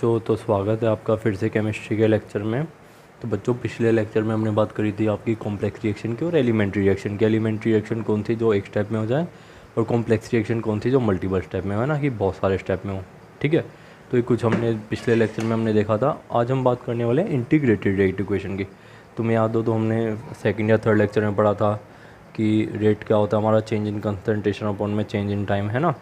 तो स्वागत है आपका फिर से केमिस्ट्री के लेक्चर में। तो बच्चों, पिछले लेक्चर में हमने बात करी थी आपकी कॉम्प्लेक्स रिएक्शन की और एलिमेंट्री रिएक्शन की। एलिमेंट्री रिएक्शन कौन सी जो एक स्टेप में हो जाए, और कॉम्प्लेक्स रिएक्शन कौन सी जो मल्टीपल स्टेप में हो, ना कि बहुत सारे स्टेप में हो। ठीक है, तो ये कुछ हमने पिछले लेक्चर में हमने देखा था। आज हम बात करने वाले हैं इंटीग्रेटेड रेट इक्वेशन की। तुम्हें याद हो तो हमने सेकेंड या थर्ड लेक्चर में पढ़ा था कि रेट क्या होता है हमारा, चेंज इन कंसनट्रेशन अपॉन में चेंज इन टाइम, है ना,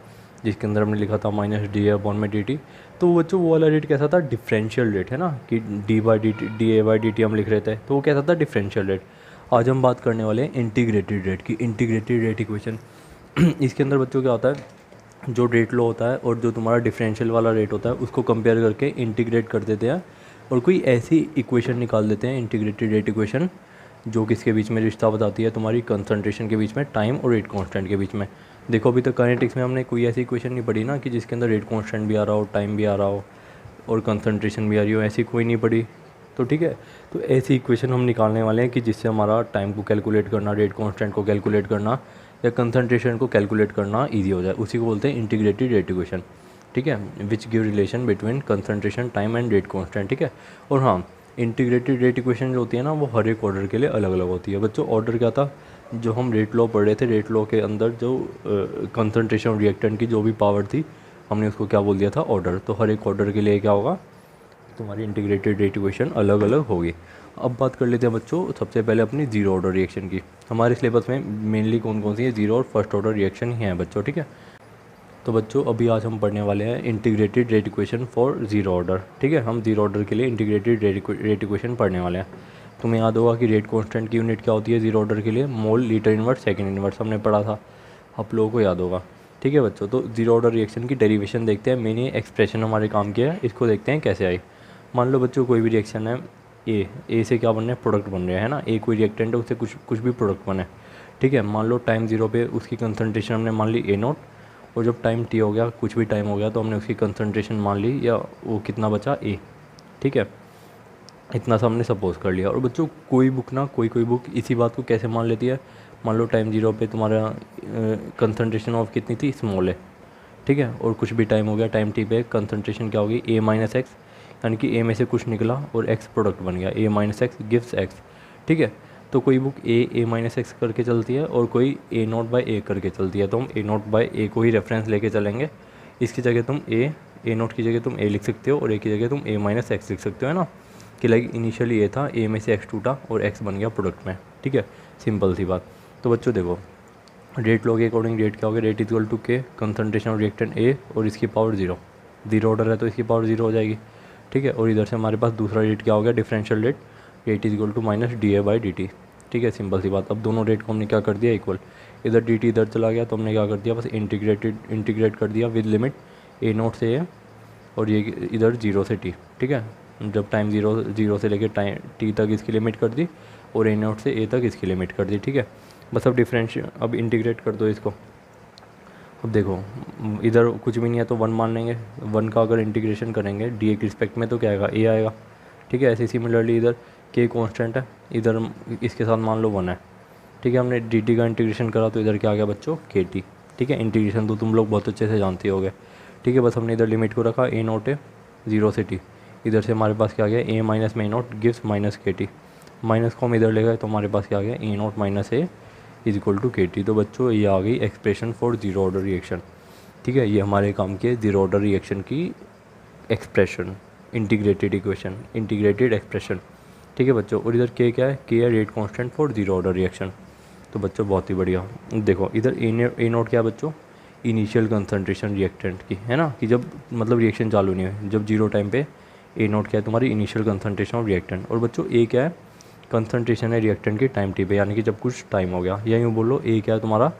जिसके अंदर हमने लिखा था माइनस डी अपॉन में डी टी। तो बच्चों वो वाला रेट कैसा था, डिफरेंशियल रेट, है ना, कि D by d T, D a by d T हम लिख रहे थे, तो वो कैसा था, डिफरेंशियल रेट। आज हम बात करने वाले हैं इंटीग्रेटेड रेट की, इंटीग्रेटेड रेट इक्वेशन। इसके अंदर बच्चों क्या होता है, जो रेट लो होता है और जो तुम्हारा डिफरेंशियल वाला रेट होता है उसको कंपेयर करके इंटीग्रेट कर देते हैं और कोई ऐसी इक्वेशन निकाल देते हैं, इंटीग्रेटेड रेट इक्वेशन, जो किसके बीच में रिश्ता बताती है, तुम्हारी कंसंट्रेशन के बीच में, टाइम और रेट कांस्टेंट के बीच में। देखो अभी तक काइनेटिक्स में हमने कोई ऐसी इक्वेशन नहीं पढ़ी ना कि जिसके अंदर रेट कांस्टेंट भी आ रहा हो, टाइम भी आ रहा हो और कंसंट्रेशन भी आ रही हो, ऐसी कोई नहीं पढ़ी। तो ठीक है, तो ऐसी इक्वेशन हम निकालने वाले हैं कि जिससे हमारा टाइम को कैलकुलेट करना, रेट कांस्टेंट को कैलकुलेट करना या कंसंट्रेशन को कैलकुलेट करना ईजी हो जाए। उसी को बोलते हैं इंटीग्रेटेड रेट इक्वेशन। ठीक है, which give relation between concentration, time and rate constant. ठीक है, और हाँ, इंटीग्रेटेड रेट इक्वेशन जो होती है ना, वो हर एक ऑर्डर के लिए अलग अलग होती है। बच्चों, ऑर्डर क्या था, जो हम रेट लॉ पढ़ रहे थे, रेट लॉ के अंदर जो कंसंट्रेशन रिएक्टेंट की जो भी पावर थी, हमने उसको क्या बोल दिया था, ऑर्डर। तो हर एक ऑर्डर के लिए क्या होगा, तुम्हारी इंटीग्रेटेड रेट इक्वेशन अलग अलग होगी। अब बात कर लेते हैं बच्चों सबसे पहले अपनी जीरो ऑर्डर रिएक्शन की। हमारे सिलेबस में मेनली कौन कौन सी है, जीरो और फर्स्ट ऑर्डर रिएक्शन ही हैं बच्चों। ठीक है, तो बच्चों अभी आज हम पढ़ने वाले हैं integrated rate equation for zero order. ठीक है, हम जीरो ऑर्डर के लिए इंटीग्रेटेड रेट इक्वेशन पढ़ने वाले हैं। तुम्हें याद होगा कि रेट कांस्टेंट की यूनिट क्या होती है जीरो ऑर्डर के लिए, मोल लीटर इनवर्स सेकंड इनवर्स, हमने पढ़ा था, आप लोगों को याद होगा। ठीक है बच्चों, तो जीरो ऑर्डर रिएक्शन की डेरिवेशन देखते हैं। मेन ये एक्सप्रेशन हमारे काम की है, इसको देखते हैं कैसे आई। मान लो बच्चों कोई भी रिएक्शन है, ए से क्या बन रहे हैं, प्रोडक्ट बन रहे हैं, है ना, ए कोई रिएक्टेंट है, उससे कुछ भी प्रोडक्ट बने। ठीक है, मान लो टाइम जीरो पे उसकी कंसनट्रेशन हमने मान ली ए नोट, और जब टाइम टी हो गया, कुछ भी टाइम हो गया, तो हमने उसकी कंसंट्रेशन मान ली, या वो कितना बचा, ए। ठीक है, इतना सा हमने सपोज कर लिया। और बच्चों कोई बुक ना, कोई बुक इसी बात को कैसे मान लेती है, मान लो टाइम जीरो पे तुम्हारा कंसंट्रेशन ऑफ कितनी थी, स्मॉल है। ठीक है, और कुछ भी टाइम हो गया, टाइम टी पे कंसंट्रेशन क्या होगी, ए माइनस एक्स, यानी कि ए में से कुछ निकला और एक्स प्रोडक्ट बन गया, ए माइनस एक्स गिव्स एक्स। ठीक है, तो कोई बुक ए माइनस एक्स करके चलती है और कोई ए नॉट बाई ए करके चलती है, तो हम ए नॉट बाई ए को ही रेफरेंस लेके चलेंगे। इसकी जगह तुम ए नॉट की जगह तुम ए लिख सकते हो और ए की जगह तुम ए माइनस एक्स लिख सकते हो, है ना, कि लाइक इनिशियली ए था, ए में से एक्स टूटा और एक्स बन गया प्रोडक्ट में। ठीक है, सिंपल सी बात। तो बच्चों देखो, रेट लॉ के अकॉर्डिंग रेट क्या होगा, रेट इक्वल टू के कंसंट्रेशन ऑफ रिएक्टेंट ए और इसकी पावर जीरो, जीरो ऑर्डर है तो इसकी पावर जीरो हो जाएगी। ठीक है, और इधर से हमारे पास दूसरा रेट क्या हो गया, differential rate, rate is equal to minus d a by d t. ठीक है, सिंपल सी बात। अब दोनों रेट को हमने क्या कर दिया, इक्वल, इधर डी टी इधर चला गया, तो हमने क्या कर दिया, बस इंटीग्रेट कर दिया विद लिमिट ए नोट से ए और ये इधर जीरो से टी। ठीक है, जब टाइम जीरो से लेकर टाइम टी तक इसकी लिमिट कर दी और ए नोट से ए तक इसकी लिमिट कर दी। ठीक है, बस अब इंटीग्रेट कर दो इसको। अब देखो, इधर कुछ भी नहीं है तो वन मान लेंगे, वन का अगर इंटीग्रेशन करेंगे डी ए के रिस्पेक्ट में तो क्या आएगा, ए आएगा। ठीक है, ऐसे सिमिलरली इधर के कांस्टेंट है, इधर इसके साथ मान लो वन है। ठीक है, हमने डी टी का इंटीग्रेशन करा तो इधर क्या आ गया बच्चों, के टी। ठीक है, इंटीग्रेशन तो तुम लोग बहुत अच्छे से जानते होगे। ठीक है, बस हमने इधर लिमिट को रखा, ए नोट है जीरो से टी, इधर से हमारे पास क्या आ गया, ए माइनस में ए नोट गिव्स माइनस के टी, माइनस को हम इधर ले गए तो हमारे पास क्या आ गया, A naught minus A is equal to K T. तो बच्चों ये आ गई expression for zero order reaction. ठीक है, ये हमारे काम के जीरो ऑर्डर रिएक्शन की expression, integrated equation, integrated expression. ठीक है बच्चों, और इधर के क्या है, के है rate constant for zero order reaction. तो बच्चों बहुत ही बढ़िया। देखो इधर ए नोट क्या है बच्चों, इनिशियल कंसंट्रेशन रिएक्टेंट की, है ना, कि जब मतलब रिएक्शन चालू नहीं है, जब जीरो टाइम पे ए नोट क्या है, तुम्हारी इनिशियल कंसंट्रेशन ऑफ रिएक्टेंट। और बच्चों ए क्या है, कंसंट्रेशन है रिएक्टेंट की टाइम टी पे, यानी कि जब कुछ टाइम हो गया, या यूँ बोलो ए क्या है तुम्हारा,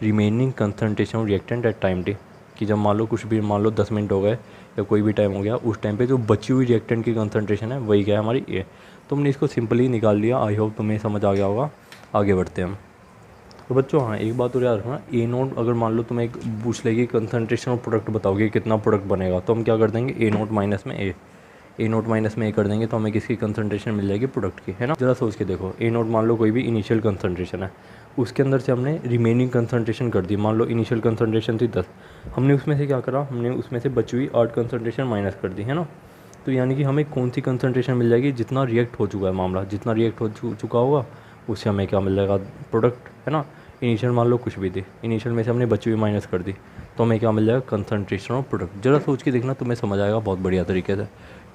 remaining concentration of reactant at time T, कि जब मान लो कुछ भी, मान लो 10 मिनट हो गए या कोई भी टाइम हो गया, उस टाइम पे जो बची हुई रिएक्टेंट की कंसंट्रेशन है वही क्या है, हमारी ए। तो हमने इसको सिंपली निकाल लिया। आई होप तुम्हें समझ आ गया होगा। आगे बढ़ते हैं हम। तो बच्चों हाँ, एक बात और याद रखना, ए नोट अगर मान लो तुम्हें एक पूछ लेगी कंसंट्रेशन ऑफ प्रोडक्ट बताओगे कितना प्रोडक्ट बनेगा, तो हम क्या कर देंगे, ए नोट माइनस में ए नोट माइनस में ए कर देंगे, तो हमें किसकी कंसंट्रेशन मिल जाएगी, प्रोडक्ट की, है ना। जरा सोच के देखो, ए नोट मान लो कोई भी इनिशियल कंसंट्रेशन है, उसके अंदर से हमने रिमेनिंग कंसंट्रेशन कर दी। मान लो इनिशियल कंसंट्रेशन थी 10, हमने उसमें से क्या करा, हमने उसमें से बची हुई 8 कंसंट्रेशन माइनस कर दी, है ना। तो यानी कि हमें कौन सी कंसनट्रेशन मिल जाएगी, जितना रिएक्ट हो चुका है मामला, जितना रिएक्ट हो चुका होगा उससे हमें क्या मिल जाएगा, प्रोडक्ट, है ना। इनिशियल मान लो कुछ भी थी, इनिशियल में से हमने बची हुई माइनस कर दी, तो हमें क्या मिल जाएगा, कंसनट्रेशन ऑफ प्रोडक्ट। ज़रा सोच के देखना, तुम्हें समझ आएगा बहुत बढ़िया तरीके से,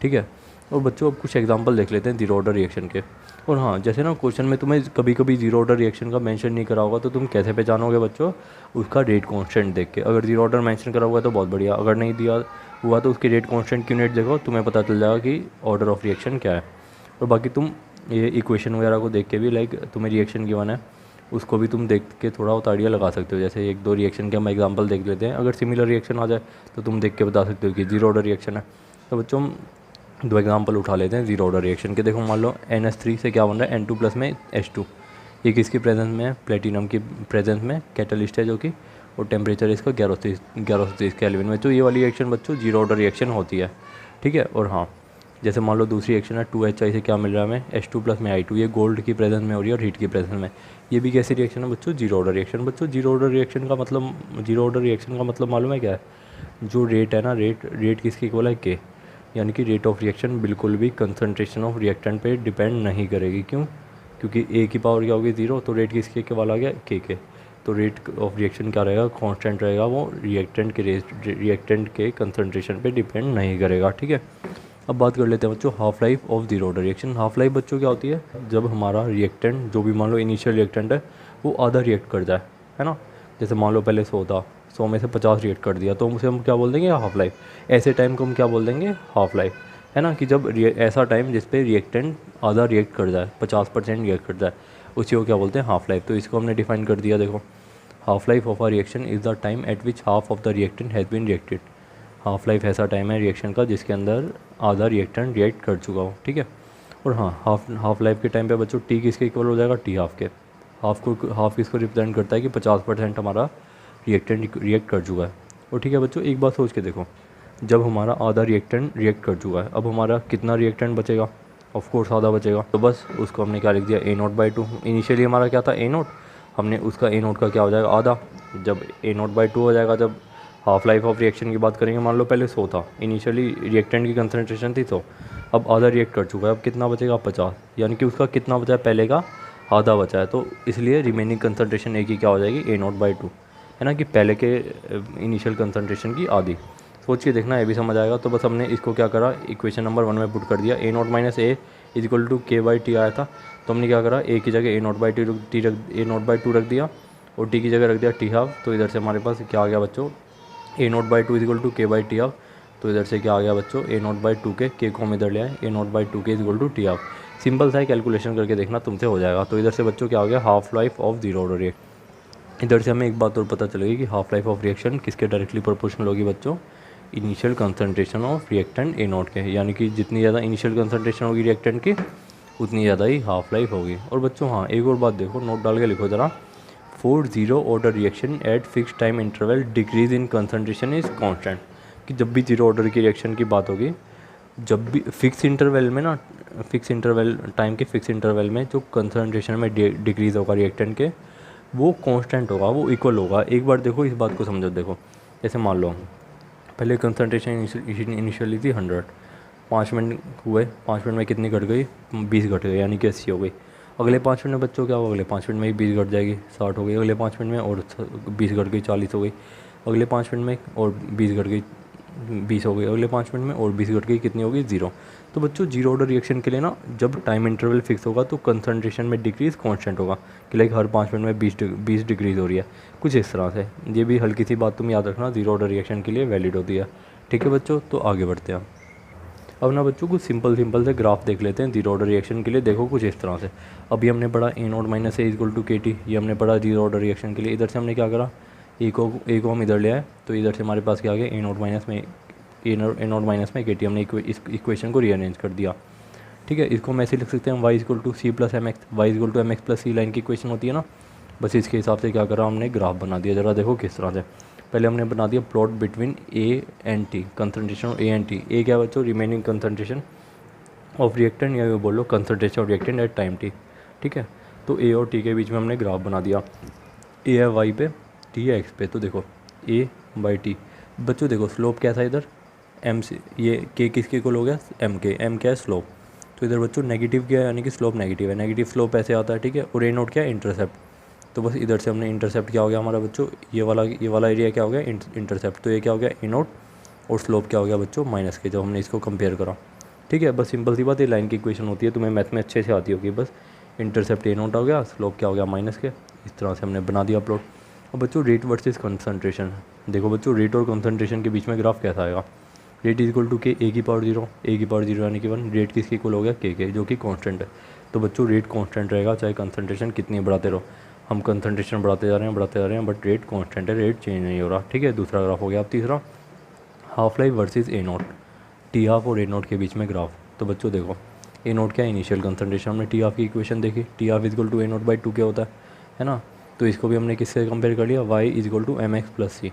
ठीक है। और बच्चों अब कुछ एग्जांपल देख लेते हैं जीरो ऑर्डर रिएक्शन के। और हाँ, जैसे ना क्वेश्चन में तुम्हें कभी कभी जीरो ऑर्डर रिएक्शन का मेंशन नहीं करा होगा, तो तुम कैसे पहचानोगे बच्चों, उसका रेट कांस्टेंट देख के। अगर जीरो ऑर्डर मेंशन करा हुआ तो बहुत बढ़िया, अगर नहीं दिया हुआ तो उसके रेट कांस्टेंट की यूनिट देखो, तुम्हें पता चल जाएगा कि ऑर्डर ऑफ रिएक्शन क्या है। और बाकी तुम ये इक्वेशन वगैरह को देख के भी, लाइक तुम्हें रिएक्शन गिवन है उसको भी तुम देख के थोड़ा बहुत आइडिया लगा सकते हो। जैसे एक दो रिएक्शन के हम एग्जांपल देख लेते हैं, अगर सिमिलर रिएक्शन आ जाए तो तुम देख के बता सकते हो कि जीरो ऑर्डर रिएक्शन है। तो बच्चों हम दो एग्जांपल उठा लेते हैं जीरो ऑर्डर रिएक्शन के। देखो मान लो NH3 से क्या बन रहा है, N2 प्लस में H2, ये किसकी प्रेजेंस में है, प्लेटिनम की प्रेजेंस में कैटलिस्ट है जो कि, और टेम्परेचर इसका 1130 केल्विन में। तो ये वाली रिएक्शन बच्चों जीरो ऑर्डर रिएक्शन होती है, ठीक है। और हाँ, जैसे मान लो दूसरी रिएक्शन है 2HI से क्या मिल रहा है हमें, H2 प्लस में I2, ये गोल्ड की प्रेजेंस में हो रही है और हीट की प्रेजेंस में। ये भी कैसी रिएक्शन है बच्चों, जीरो ऑर्डर रिएक्शन। बच्चों जीरो ऑर्डर रिएक्शन का मतलब, जीरो ऑर्डर रिएक्शन का मतलब मालूम है क्या है, जो रेट है ना, रेट किसकी इक्वल है, के। यानी कि रेट ऑफ रिएक्शन बिल्कुल भी कंसनट्रेशन ऑफ रिएक्टेंट पे डिपेंड नहीं करेगी। क्यों, क्योंकि ए की पावर क्या होगी, ज़ीरो, तो रेट किसके इक्वल आ गया, के। तो रेट ऑफ रिएक्शन क्या रहेगा, कांस्टेंट रहेगा, वो रिएक्टेंट के कंसनट्रेशन पे डिपेंड नहीं करेगा, ठीक है। अब बात कर लेते हैं बच्चों half life of zero order reaction. Half life बच्चों क्या होती है, जब हमारा रिएक्टेंट जो भी मान लो इनिशियल रिएक्टेंट है वो आधा रिएक्ट कर जाए, है ना। जैसे मान लो पहले 100 था, 100 में से 50 रिएक्ट कर दिया, तो उसे हम क्या बोल देंगे, हाफ लाइफ। ऐसे टाइम को हम क्या बोल देंगे, हाफ लाइफ, है ना। कि जब ऐसा टाइम जिस पे रिएक्टेंट आधा रिएक्ट कर जाए, 50% रिएक्ट कर जाए, उसी को क्या बोलते हैं, हाफ लाइफ। तो इसको हमने डिफाइन कर दिया, देखो half life of a reaction is the time at which half of the reactant has been reacted. Half life ऐसा टाइम है रिएक्शन का जिसके अंदर आधा रिएक्टेंट रिएक्ट कर चुका हो, ठीक है। और हाँ, हाफ लाइफ के टाइम पे बच्चों टी किसके इक्वल हो जाएगा, टी हाफ के। हाफ किसको रिप्रेजेंट करता है कि 50% हमारा रिएक्टेंट रिएक्ट कर चुका है। और ठीक है बच्चों, एक बात सोच के देखो, जब हमारा आधा रिएक्टेंट रिएक्ट कर चुका है, अब हमारा कितना रिएक्टेंट बचेगा, ऑफ कोर्स आधा बचेगा। तो बस उसको हमने क्या लिख दिया, A0/2। इनिशियली हमारा क्या था, A0, हमने उसका A0 का क्या हो जाएगा, आधा। जब A0/2 हो जाएगा, जब हाफ लाइफ ऑफ रिएक्शन की बात करेंगे, मान लो पहले 100 था, इनिशियली रिएक्टेंट की कंसनट्रेशन थी 100, अब आधा रिएक्ट कर चुका है, अब कितना बचेगा, 50। यानी कि उसका कितना बचा है, पहले का आधा बचा है। तो इसलिए रिमेनिंग कंसनट्रेशन एक ही क्या हो जाएगी, A0/2, है ना, कि पहले के इनिशियल कंसनट्रेशन की आधी। सोच के देखना, ये भी समझ आएगा। तो बस हमने इसको क्या करा, इक्वेशन नंबर 1 में पुट कर दिया, A0 - A equal to K/T आया था, तो हमने क्या करा, A की जगह A0/2 रख दिया और T की जगह रख दिया T हाफ। तो इधर से हमारे पास क्या आ गया बच्चों, A0/2 equal to K/T half. तो इधर से क्या आ गया बच्चों, A0/2 के को हम इधर ले आए, A0/2 के equal to T half. Simple सा है, कैलकुलेशन करके देखना, तुमसे हो जाएगा। तो इधर से बच्चों क्या हो गया, half life of zero order reaction. इधर से हमें एक बात और पता चलेगी कि हाफ लाइफ ऑफ रिएक्शन किसके डायरेक्टली प्रोपोर्शनल होगी बच्चों, initial concentration of reactant A0 के। यानी कि जितनी ज़्यादा इनिशियल कंसनट्रेशन होगी रिएक्टेंट की, उतनी ज़्यादा ही हाफ लाइफ होगी। और बच्चों हाँ, एक और बात देखो, नोट डाल के लिखो ज़रा, for zero order reaction at fix time interval decrease in concentration is constant. कि जब भी जीरो ऑर्डर की रिएक्शन की बात होगी, जब भी फिक्स इंटरवल में ना, फिक्स इंटरवल टाइम के फिक्स इंटरवल में जो कंसनट्रेशन में डिक्रीज़ होगा रिएक्टेंट के, वो कांस्टेंट होगा, वो इक्वल होगा। एक बार देखो इस बात को समझो, देखो जैसे मान लो पहले कंसनट्रेशन इनिशियली थी 100, 5 मिनट हुए, 5 मिनट में कितनी घट गई, 20 घट गई, यानी कि 80 हो गई। अगले 5 मिनट में बच्चों क्या होगा, अगले 5 मिनट में ही 20 घट जाएगी, 60 हो गई। अगले 5 मिनट में और 20 घट गई, 40 हो गई। अगले 5 मिनट में और 20 घट गई, 20 हो गई। अगले 5 मिनट में और 20 घट गई, कितनी होगी, 0। तो बच्चों जीरो ऑर्डर रिएक्शन के लिए ना, जब टाइम इंटरवल फिक्स होगा तो कंसनट्रेशन में डिक्रीज़ कांस्टेंट होगा, कि लाइक हर 5 मिनट में 20 डिक्रीज़ हो रही है, कुछ इस तरह से। ये भी हल्की सी बात तुम याद रखना, जीरो ऑर्डर रिएक्शन के लिए वैलिड होती है, ठीक है बच्चों। तो आगे बढ़ते हैं अब ना बच्चों, कुछ सिंपल से ग्राफ देख लेते हैं जीरो ऑर्डर रिएक्शन के लिए। देखो कुछ इस तरह से, अभी हमने पढ़ा A0 - A equal to KT, ये हमने पढ़ा जीरो ऑर्डर रिएक्शन के लिए। इधर से हमने क्या करा, ए को हम इधर ले आए, तो इधर से हमारे पास क्या आ गया, A0 - KT। हमने इस इक्वेशन को रीअरेंज कर दिया, ठीक है। इसको हम ऐसे लिख सकते हैं, y equal to C + mx, y equal to mx + C line की इक्वेशन होती है ना। बस इसके हिसाब से क्या करा, हमने ग्राफ बना दिया। ज़रा देखो किस तरह से, पहले हमने बना दिया plot between A and T, concentration of A and T। ए क्या बच्चों, रिमेनिंग कंसनट्रेशन ऑफ रिएक्टेंट, या बोलो concentration of reactant at time T, ठीक है। तो A और T के बीच में हमने ग्राफ बना दिया, A है y पे, T है x पे। तो देखो A/T, बच्चों देखो स्लोप क्या था इधर, एम से ये के किसके इक्वल हो गया, एम के, एम क्या है स्लोप, तो इधर बच्चों नेगेटिव क्या है यानी कि स्लोप नेगेटिव है, नेगेटिव स्लोप ऐसे आता है, ठीक है। और ए नोट क्या है, इंटरसेप्ट, तो बस इधर से हमने इंटरसेप्ट क्या हो गया हमारा बच्चों, ये वाला एरिया क्या हो गया इंटरसेप्ट, तो ये क्या हो गया ए नोट, और स्लोप क्या हो गया बच्चों माइनस के, जब हमने इसको कंपेयर करा, ठीक है। बस सिंपल सी बात, ये लाइन की इक्वेशन होती है, तुम्हें मैथ में अच्छे से आती होगी। बस इंटरसेप्ट ए नोट हो गया, स्लोप क्या हो गया माइनस के, इस तरह से हमने बना दिया प्लॉट। अब बच्चों रेट वर्सेस कंसंट्रेशन, देखो बच्चों रेट और कंसंट्रेशन के बीच में ग्राफ कैसा आएगा, रेट इज इक्वल टू के ए की पावर जीरो, ए की पावर जीरो यानी कि 1, रेट किसके इक्वल हो गया के, जो कि कांस्टेंट है। तो बच्चों रेट कांस्टेंट रहेगा चाहे कंसंट्रेशन कितनी बढ़ाते रहो, हम कंसंट्रेशन बढ़ाते जा रहे हैं बट रेट कांस्टेंट है, रेट चेंज नहीं हो रहा, ठीक है। दूसरा ग्राफ हो गया। अब तीसरा half life versus A note, T half और ए नोट के बीच में ग्राफ। तो बच्चों देखो ए नोट क्या है, इनिशियल कंसंट्रेशन, हमने टी हाफ की इक्वेशन देखी, T half is equal to A naught by two क्या होता है ना। तो इसको भी हमने किससे कंपेयर कर लिया, Y is equal to M X plus C,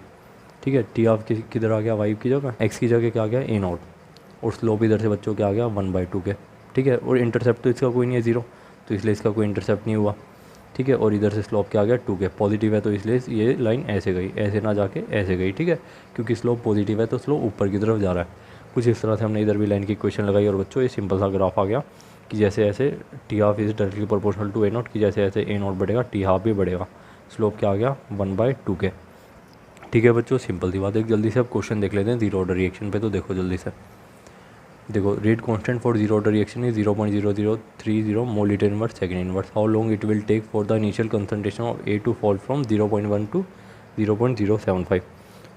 ठीक है। टी हाफ किधर आ गया, वाई की जगह, एक्स की जगह क्या आ गया ए नोट, और स्लोप इधर से बच्चों क्या आ गया 1/2 के, ठीक है। और इंटरसेप्ट तो इसका कोई नहीं है 0, तो इसलिए इसका कोई इंटरसेप्ट नहीं हुआ, ठीक है। और इधर से स्लोप क्या आ गया 2 के, पॉजिटिव है तो इसलिए ये लाइन ऐसे गई, ऐसे ना जाके ऐसे गई, ठीक है। क्योंकि स्लोप पॉजिटिव है तो स्लोप ऊपर की तरफ जा रहा है। कुछ इस तरह से हमने इधर भी लाइन की इक्वेशन लगाई, और बच्चों ये सिंपल सा ग्राफ आ गया कि जैसे ऐसे T half is directly proportional to A naught, की जैसे ऐसे ए नोट बढ़ेगा टी हाफ भी बढ़ेगा, स्लोप क्या आ गया 1/2 के, ठीक है बच्चों। सिंपल सी बात है। जल्दी से अब क्वेश्चन देख लेते हैं जीरो ऑर्डर रिएक्शन पे। तो देखो जल्दी से, देखो rate constant for zero order reaction is 0.0030 mole litre inverse second inverse, how long it will take for the initial concentration of A to fall from 0.1 to 0.075।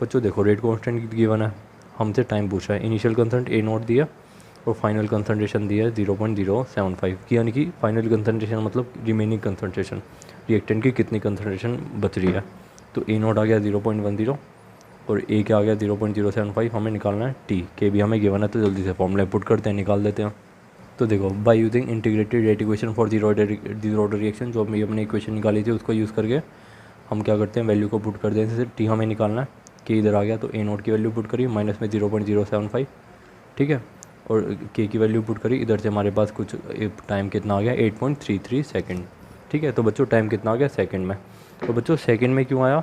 बच्चों देखो रेट कांस्टेंट गिवन है, हमसे टाइम पूछा है, initial कंसंट ए note दिया और final concentration दिया है 0.075 की, यानी कि फाइनल कंसंट्रेशन मतलब रिमेनिंग कंसंट्रेशन, रिएक्टेंट की कितनी कंसंट्रेशन बच रही है। तो ए नोट आ गया 0.10 और ए क्या आ गया 0.075, हमें निकालना है टी, के भी हमें गिवन है, तो जल्दी से फॉर्मूला पुट करते हैं, निकाल देते हैं। तो देखो by using integrated rate equation for zero order reaction, जो हमने इक्वेशन निकाली थी उसको यूज़ करके हम क्या करते हैं, वैल्यू को पुट कर देते हैं। टी हमें निकालना है, के इधर आ गया तो ए नोट की वैल्यू पुट करी माइनस में 0.075, ठीक है। और के की वैल्यू पुट करी, इधर से हमारे पास कुछ टाइम कितना आ गया 8.33 सेकेंड, ठीक है। तो बच्चों टाइम कितना आ गया सेकेंड में। तो बच्चों सेकेंड में क्यों आया,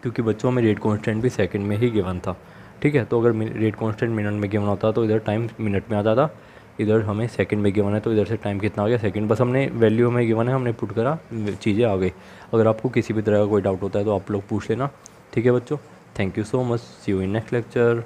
क्योंकि बच्चों हमें रेट कांस्टेंट भी सेकंड में ही गिवन था, ठीक है। तो अगर रेट कांस्टेंट मिनट में गिवन होता तो इधर टाइम मिनट में आता था, इधर हमें सेकंड में गिवन है तो इधर से टाइम कितना आ गया सेकंड। बस हमने वैल्यू हमें गिवन है, हमने पुट करा, चीज़ें आ गई। अगर आपको किसी भी तरह का कोई डाउट होता है तो आप लोग पूछ लेना, ठीक है बच्चों। Thank you so much, see you in next lecture.